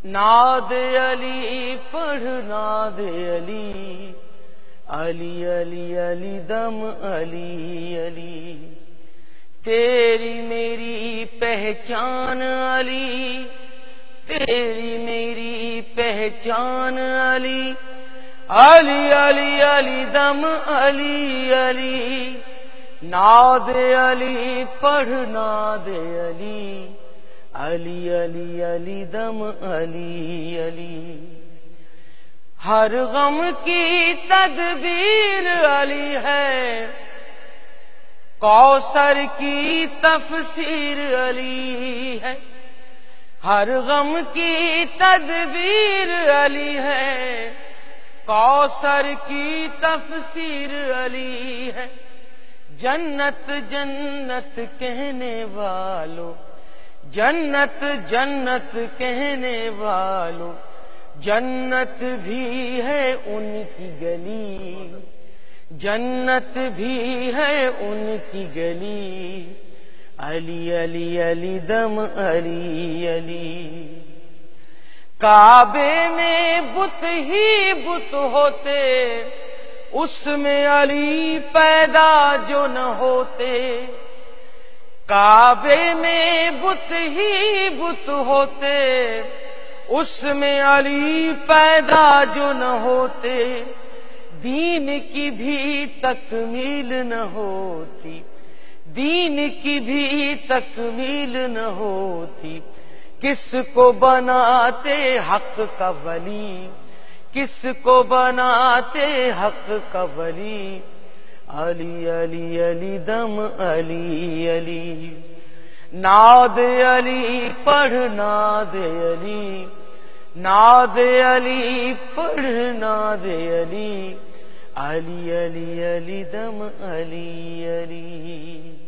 ناد علی پڑھ ناد علی، علی علی علی دم علی علی، تیری میری پہچان علی، تیری میری پہچان علی، علی علی علی دم علی علی، ناد علی پڑھ ناد علی، علی علی علی دم علی علی، ہر غم کی تدبیر علی ہے، کوثر کی تفسیر علی ہے، ہر غم کی تدبیر علی ہے، کوثر کی تفسیر علی ہے، جنت جنت کہنے والوں، جنت جنت کہنے والوں، جنت بھی ہے ان کی گلی، جنت بھی ہے ان کی گلی، علی علی علی دم علی علی، کعبے میں بت ہی بت ہوتے، اس میں علی پیدا جو نہ ہوتے، کعبے میں بت ہی بت ہوتے، اس میں علی پیدا جو نہ ہوتے، دین کی بھی تکمیل نہ ہوتی، دین کی بھی تکمیل نہ ہوتی، کس کو بناتے حق کا ولی، کس کو بناتے حق کا ولی، علی علی علی دم علی علی، ناد علی پڑھ ناد علی، ناد علی پڑھ ناد علی، علی علی علی دم علی علی۔